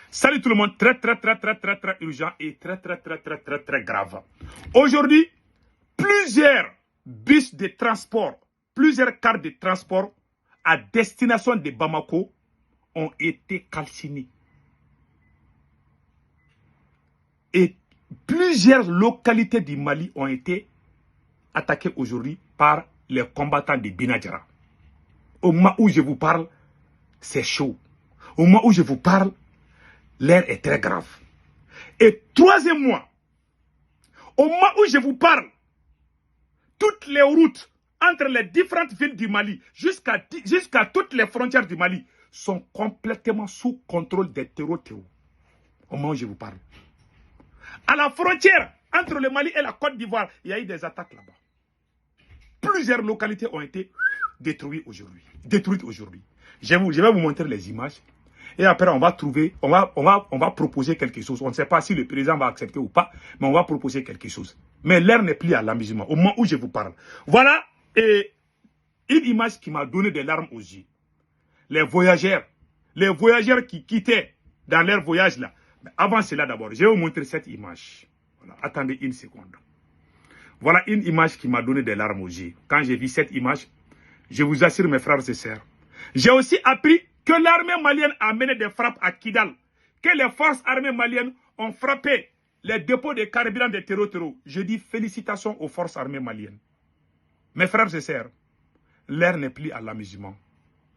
Salut tout le monde, très urgent et très grave. Aujourd'hui, plusieurs bus de transport, plusieurs cars de transport à destination de Bamako ont été calcinés. Et plusieurs localités du Mali ont été attaquées aujourd'hui par les combattants de Binadjara. Au moment où je vous parle, c'est chaud. Au moment où je vous parle, l'air est très grave. Et troisième mois, au moment où je vous parle, toutes les routes entre les différentes villes du Mali jusqu'à toutes les frontières du Mali sont complètement sous contrôle des terreaux. Au moment où je vous parle. À la frontière entre le Mali et la Côte d'Ivoire, il y a eu des attaques là-bas. Plusieurs localités ont été détruites aujourd'hui. Je vais vous montrer les images. Et après, on va proposer quelque chose. On ne sait pas si le président va accepter ou pas, mais on va proposer quelque chose. Mais l'air n'est plus à l'amusement, au moment où je vous parle. Voilà une image qui m'a donné des larmes aux yeux. Les voyageurs qui quittaient dans leur voyage là. Mais avant cela d'abord, je vais vous montrer cette image. Voilà, attendez une seconde. Voilà une image qui m'a donné des larmes aux yeux. Quand j'ai vu cette image, je vous assure mes frères et sœurs, j'ai aussi appris que l'armée malienne a mené des frappes à Kidal, que les forces armées maliennes ont frappé les dépôts de carburant des terreaux. Je dis félicitations aux forces armées maliennes. Mes frères et sœurs, l'air n'est plus à l'amusement.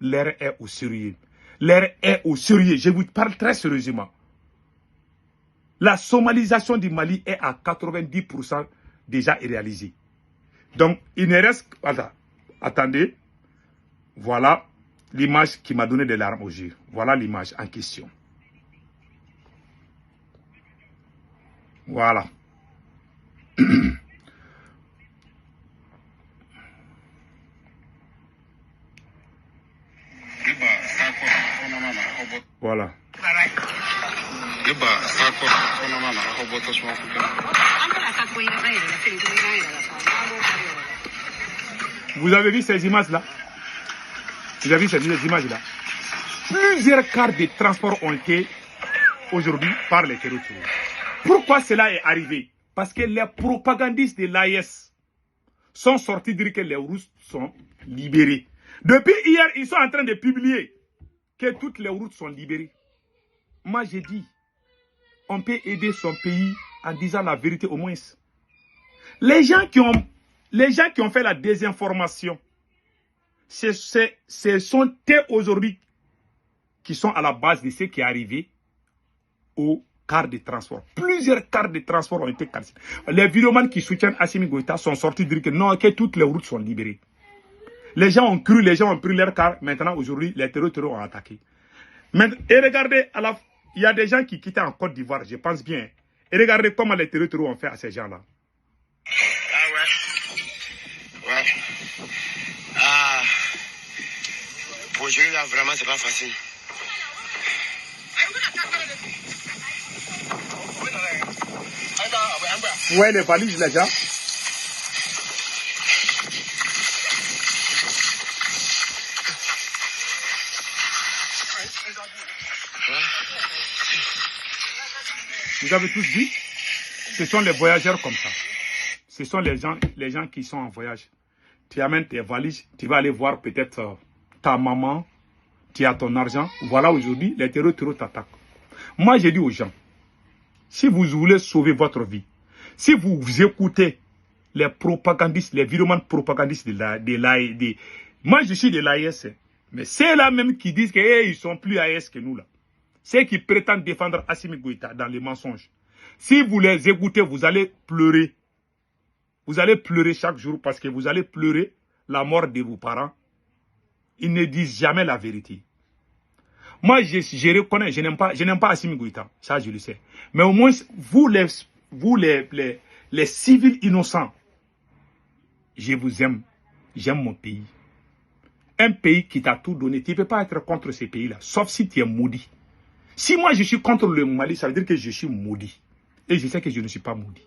L'air est au sérieux. L'air est au sérieux. Je vous parle très sérieusement. La somalisation du Mali est à 90% déjà réalisée. Donc, il ne reste... Attendez. Voilà l'image qui m'a donné des larmes aux yeux. Voilà l'image en question. Voilà. Voilà. Vous avez vu ces images-là? Vous avez vu ces images-là? Plusieurs cars de transport ont été aujourd'hui par les terroristes. Pourquoi cela est arrivé? Parce que les propagandistes de l'AES sont sortis dire que les routes sont libérées. Depuis hier, ils sont en train de publier que toutes les routes sont libérées. Moi, j'ai dit, on peut aider son pays en disant la vérité au moins. Les gens qui ont fait la désinformation, ce sont eux aujourd'hui qui sont à la base de ce qui est arrivé au car de transport. Plusieurs cars de transport ont été cassés. Les vidéomans qui soutiennent Assimi Goïta sont sortis dire que non, que toutes les routes sont libérées. Les gens ont cru, les gens ont pris leur car. Maintenant, aujourd'hui, les terroristes ont attaqué. Et regardez, il y a des gens qui quittaient en Côte d'Ivoire, je pense bien. Et regardez comment les terroristes ont fait à ces gens-là. Ah ouais. Ah. Pour jouer là, vraiment, c'est pas facile. Ouais, les valises, les gens. Vous avez tous vu? Ce sont les voyageurs comme ça. Ce sont les gens qui sont en voyage. Tu amènes tes valises, tu vas aller voir peut-être ta maman, tu as ton argent. Voilà, aujourd'hui, les terroristes t'attaquent. Moi, j'ai dit aux gens, si vous voulez sauver votre vie, si vous écoutez les propagandistes, les virements propagandistes moi, je suis de l'AES, mais c'est là même qui disent qu'ils sont plus AES que nous là. Ceux qui prétendent défendre Assimi Goïta dans les mensonges. Si vous les écoutez, vous allez pleurer. Vous allez pleurer chaque jour parce que vous allez pleurer la mort de vos parents. Ils ne disent jamais la vérité. Moi, je reconnais, je n'aime pas Assimi Goïta. Ça, je le sais. Mais au moins, vous les civils innocents, je vous aime. J'aime mon pays. Un pays qui t'a tout donné, tu ne peux pas être contre ce pays-là, sauf si tu es maudit. Si moi je suis contre le Mali, ça veut dire que je suis maudit. Et je sais que je ne suis pas maudit.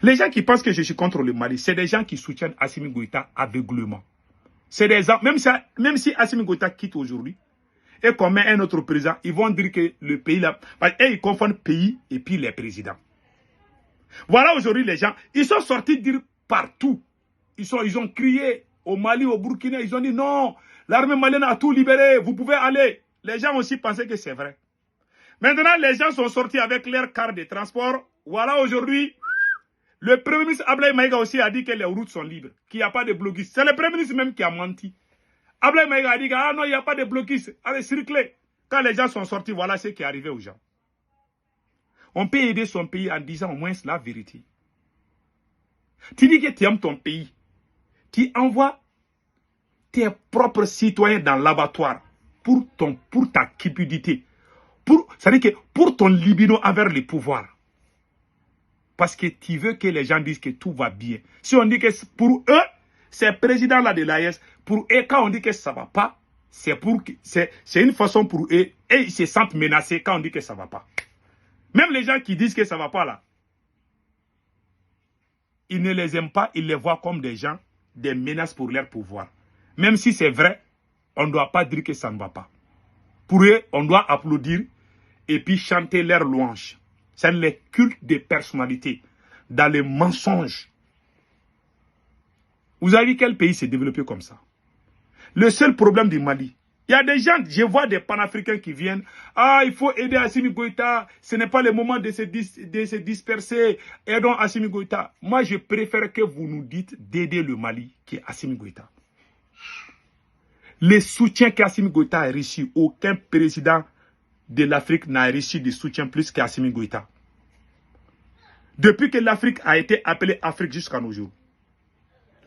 Les gens qui pensent que je suis contre le Mali, c'est des gens qui soutiennent Assimi Goïta aveuglément. C'est des gens, même si Assimi Goïta quitte aujourd'hui, et qu'on met un autre président, ils vont dire que le pays là, et ils confondent pays et puis les présidents. Voilà aujourd'hui les gens, ils sont sortis dire partout. Ils ont crié au Mali, au Burkina, ils ont dit non, l'armée malienne a tout libéré, vous pouvez aller. Les gens aussi pensaient que c'est vrai. Maintenant, les gens sont sortis avec leur carte de transport. Voilà aujourd'hui, le Premier ministre Ablaye Maïga aussi a dit que les routes sont libres, qu'il n'y a pas de bloquistes. C'est le Premier ministre même qui a menti. Ablaye Maïga a dit que ah non, il n'y a pas de bloquistes. Allez, circulez. Quand les gens sont sortis, voilà ce qui est arrivé aux gens. On peut aider son pays en disant au moins la vérité. Tu dis que tu aimes ton pays. Tu envoies tes propres citoyens dans l'abattoir pour ta cupidité. C'est-à-dire que pour ton libido envers le pouvoir. Parce que tu veux que les gens disent que tout va bien. Si on dit que pour eux, ces présidents-là de l'AES, pour eux, quand on dit que ça ne va pas, c'est une façon pour eux, et ils se sentent menacés quand on dit que ça ne va pas. Même les gens qui disent que ça ne va pas là, ils ne les aiment pas, ils les voient comme des gens, des menaces pour leur pouvoir. Même si c'est vrai, on ne doit pas dire que ça ne va pas. Pour eux, on doit applaudir et puis chanter leurs louanges. C'est le culte des personnalités, dans les mensonges. Vous avez vu quel pays s'est développé comme ça? Le seul problème du Mali, il y a des gens, je vois des panafricains qui viennent. Ah, il faut aider Assimi Goïta. Ce n'est pas le moment de se disperser. Aidons Assimi Goïta. Moi, je préfère que vous nous dites d'aider le Mali qu'Assimi Goïta. Le soutien qu'Assimi Goïta a reçu, aucun président de l'Afrique n'a reçu de soutien plus qu'Assimi Goïta. Depuis que l'Afrique a été appelée Afrique jusqu'à nos jours.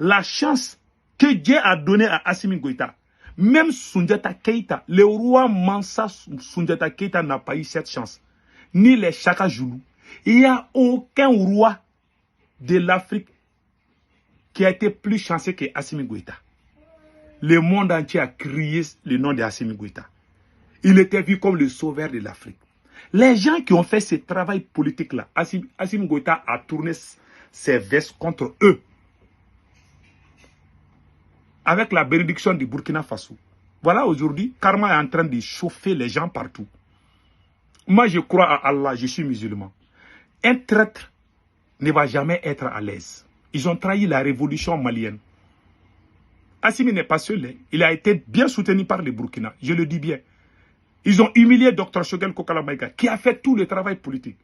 La chance que Dieu a donnée à Assimi Goïta, même Soundiata Keïta, le roi Mansa Soundiata Keïta n'a pas eu cette chance. Ni les Chaka Joulou. Il n'y a aucun roi de l'Afrique qui a été plus chanceux que Assimi Goïta. Le monde entier a crié le nom d'Assimi Goïta. Il était vu comme le sauveur de l'Afrique. Les gens qui ont fait ce travail politique-là, Assimi Goïta a tourné ses vestes contre eux. Avec la bénédiction du Burkina Faso. Voilà aujourd'hui, Karma est en train de chauffer les gens partout. Moi, je crois à Allah, je suis musulman. Un traître ne va jamais être à l'aise. Ils ont trahi la révolution malienne. Assimi n'est pas seul. Il a été bien soutenu par les Burkina. Je le dis bien. Ils ont humilié Dr Choguel Kokala Maïga, qui a fait tout le travail politique.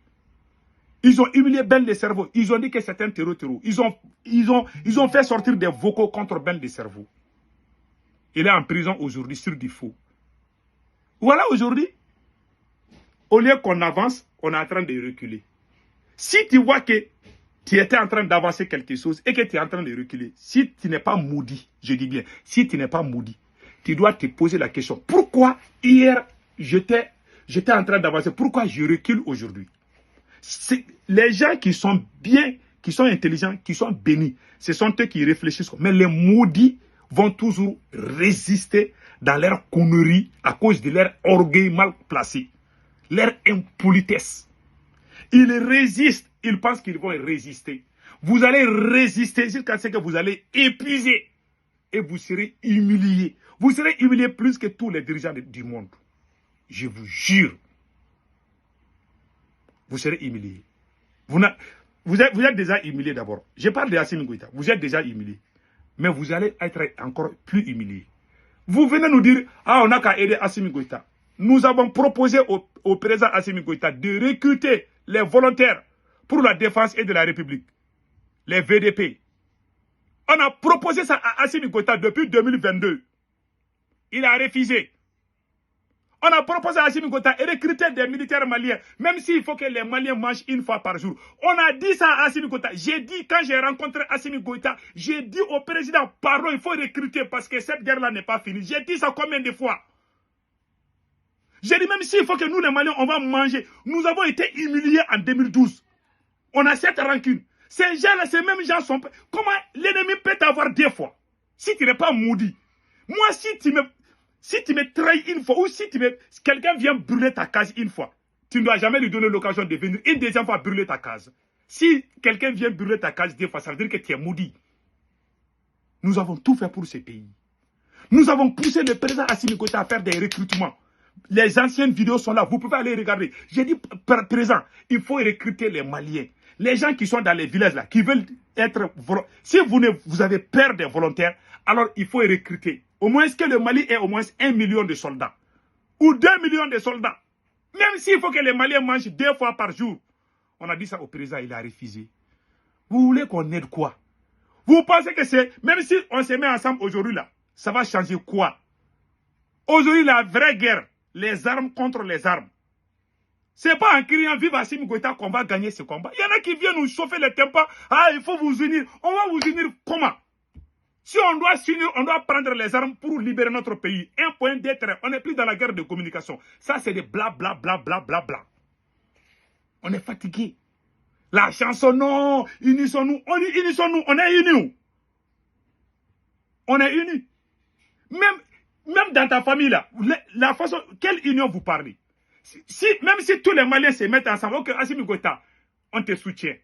Ils ont humilié Ben de Cerveau. Ils ont dit que c'est un terreau. Ils ont fait sortir des vocaux contre Ben de Cerveau. Il est en prison aujourd'hui sur du faux. Voilà aujourd'hui, au lieu qu'on avance, on est en train de reculer. Si tu vois que tu étais en train d'avancer quelque chose et que tu es en train de reculer, si tu n'es pas maudit, je dis bien, si tu n'es pas maudit, tu dois te poser la question, pourquoi hier j'étais en train d'avancer, pourquoi je recule aujourd'hui? Les gens qui sont bien, qui sont intelligents, qui sont bénis, ce sont eux qui réfléchissent. Mais les maudits vont toujours résister dans leur connerie à cause de leur orgueil mal placé, leur impolitesse. Ils résistent, ils pensent qu'ils vont résister. Vous allez résister jusqu'à ce que vous allez épuiser et vous serez humiliés. Vous serez humiliés plus que tous les dirigeants du monde. Je vous jure. Vous serez humiliés. Vous êtes déjà humiliés d'abord. Je parle de Assimi Goïta. Vous êtes déjà humiliés. Mais vous allez être encore plus humiliés. Vous venez nous dire, ah, on n'a qu'à aider Assimi Goïta. Nous avons proposé au président Assimi Goïta de recruter les volontaires pour la défense et de la République. Les VDP. On a proposé ça à Assimi Goïta depuis 2022. Il a refusé. On a proposé à Assimi Goïta de recruter des militaires maliens, même s'il faut que les Maliens mangent une fois par jour. On a dit ça à Assimi Goïta. J'ai dit, quand j'ai rencontré Assimi Goïta, j'ai dit au président, pardon, il faut recruter parce que cette guerre-là n'est pas finie. J'ai dit ça combien de fois? J'ai dit, même s'il faut que nous, les Maliens, on va manger. Nous avons été humiliés en 2012. On a cette rancune. Ces gens-là, ces mêmes gens sont... Comment l'ennemi peut t'avoir deux fois? Si tu n'es pas maudit. Moi, si tu me trahis une fois, ou si quelqu'un vient brûler ta case une fois, tu ne dois jamais lui donner l'occasion de venir une deuxième fois brûler ta case. Si quelqu'un vient brûler ta case deux fois, ça veut dire que tu es maudit. Nous avons tout fait pour ce pays. Nous avons poussé le président Assimi Goïta à faire des recrutements. Les anciennes vidéos sont là. Vous pouvez aller regarder. J'ai dit, présent, il faut recruter les Maliens. Les gens qui sont dans les villages là, qui veulent être volontaires. Si vous avez peur des volontaires, alors il faut recruter. Au moins que le Mali ait au moins 1 million de soldats. Ou 2 millions de soldats. Même s'il faut que les Maliens mangent 2 fois par jour. On a dit ça au président, il a refusé. Vous voulez qu'on aide quoi? Vous pensez que c'est... Même si on se met ensemble aujourd'hui là, ça va changer quoi? Aujourd'hui, la vraie guerre, les armes contre les armes. C'est pas en criant vive Assimi Goïta qu'on va gagner ce combat. Il y en a qui viennent nous chauffer le tempo. Ah, il faut vous unir. On va vous unir comment? Si on doit s'unir, on doit prendre les armes pour libérer notre pays. Un point d'être, on n'est plus dans la guerre de communication. Ça, c'est des bla bla bla bla bla bla. On est fatigué. La chanson, non, unissons-nous. Unissons-nous, on est unis. On est unis. Même dans ta famille, là, la façon, quelle union vous parlez? Même si tous les Maliens se mettent ensemble, ok, Assimi Goïta, on te soutient.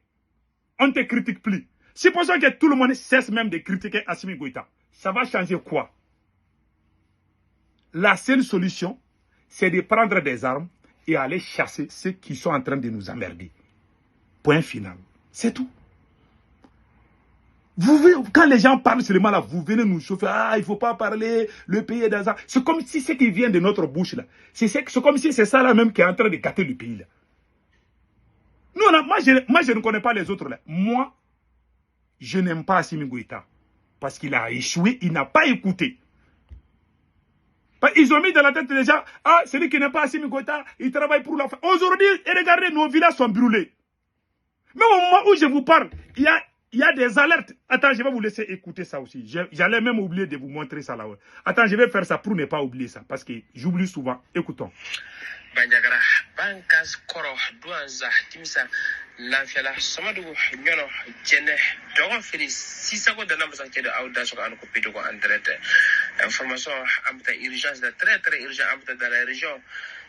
On te critique plus. Supposons que tout le monde cesse même de critiquer Assimi Goïta. Ça va changer quoi? La seule solution, c'est de prendre des armes et aller chasser ceux qui sont en train de nous emmerder. Point final. C'est tout. Quand les gens parlent seulement là, vous venez nous chauffer. Ah, il ne faut pas parler, le pays est dans ça. C'est comme si ce qui vient de notre bouche là. C'est comme si c'est ça là même qui est en train de gâter le pays là. Nous, moi, je ne connais pas les autres là. Moi, je n'aime pas Assimi Goïta. Parce qu'il a échoué, il n'a pas écouté. Ils ont mis dans la tête des gens, ah, celui qui n'est pas Assimi Goïta, il travaille pour la fin. Aujourd'hui, regardez, nos villages sont brûlés. Mais au moment où je vous parle, il y a des alertes. Attends, je vais vous laisser écouter ça aussi. J'allais même oublier de vous montrer ça là-haut. Attends, je vais faire ça pour ne pas oublier ça. Parce que j'oublie souvent. Écoutons. Banjagara, Bankas Koro, Douanza, Timsa, Lanfiala, Somadou, Nyono, Jene, Dogon Fili, Sisako de Namazaki de Audaso and Copido and Trete. Information, Amta urgence, de très très urgent, Amta de la région.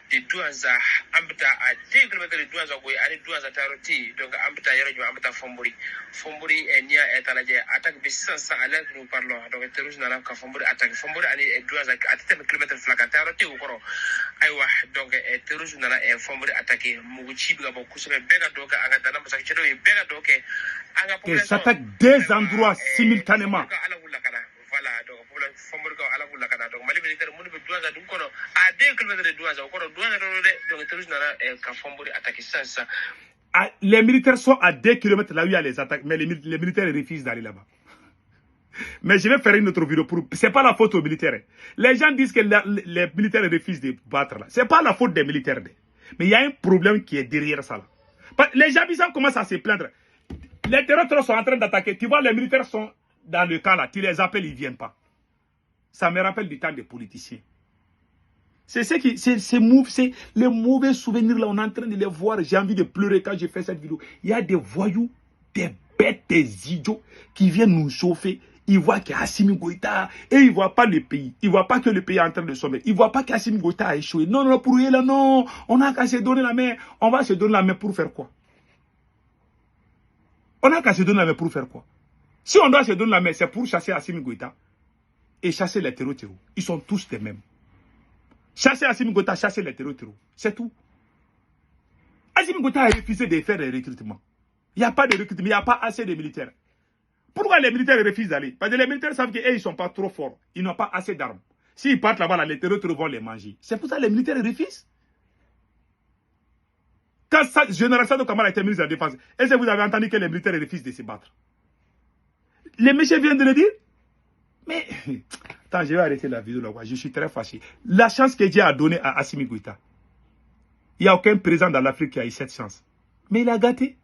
De Douanza, Amta à 2 km de Douanza, et Douanza Taroti, donc Amta Yero, Amta Fomburi. Fomburi et Nia et Aladia attaque Bissan à l'air que nous parlons. Donc, terrorisme n'a pas Fomburi attaque Fomburi et Douanza à 10 km flaca Taroti ou Koro. Aïwa, donc, terrorisme n'a pas Fomburi attaqué Muguchi, Boukousé, Bega Doka, Agatana, Masakiro et Bega Doke. Et s'attaque 2 endroits simultanément. Voilà, donc pour le Fomburi à la Boulakana, donc Mali militaire, Mouni Douanza, donc à 2 km de Douanza, au Koro Douanza, donc terrorisme n'a pas Fomburi attaqué sans. Les militaires sont à 2 km là où il y a les attaques, mais les militaires refusent d'aller là-bas. Mais je vais faire une autre vidéo pour... C'est pas la faute aux militaires. Les gens disent que les militaires refusent de battre là. C'est pas la faute des militaires. Mais il y a un problème qui est derrière ça là. Les gens commencent à se plaindre. Les terroristes sont en train d'attaquer. Tu vois, les militaires sont dans le camp là. Tu les appelles, ils ne viennent pas. Ça me rappelle du temps des politiciens. C'est les mauvais souvenirs là, on est en train de les voir. J'ai envie de pleurer quand j'ai fait cette vidéo. Il y a des voyous, des bêtes, des idiots qui viennent nous chauffer. Ils voient qu'il y a Assimi Goïta et ils ne voient pas le pays. Ils ne voient pas que le pays est en train de sommer. Ils ne voient pas qu'Assimi Goïta a échoué. Non, non, pour eux là, non. On n'a qu'à se donner la main. On va se donner la main pour faire quoi? On n'a qu'à se donner la main pour faire quoi? Si on doit se donner la main, c'est pour chasser Assimi Goïta et chasser les terroristes. Ils sont tous les mêmes. Chasser Assimi Goïta, chasser les terroristes. C'est tout. Assimi Goïta a refusé de faire des recrutements. Il n'y a pas de recrutement, il n'y a pas assez de militaires. Pourquoi les militaires refusent d'aller? Parce que les militaires savent qu'ils ne sont pas trop forts. Ils n'ont pas assez d'armes. S'ils partent là-bas, les terroristes vont les manger. C'est pour ça que les militaires refusent. Quand le général Sadou Kamara a été ministre de la Défense, est-ce que vous avez entendu que les militaires refusent de se battre? Les messieurs viennent de le dire. Mais, attends, je vais arrêter la vidéo là. Je suis très fâché. La chance que Dieu a donnée à Assimi Goïta, il n'y a aucun président dans l'Afrique qui a eu cette chance. Mais il a gâté.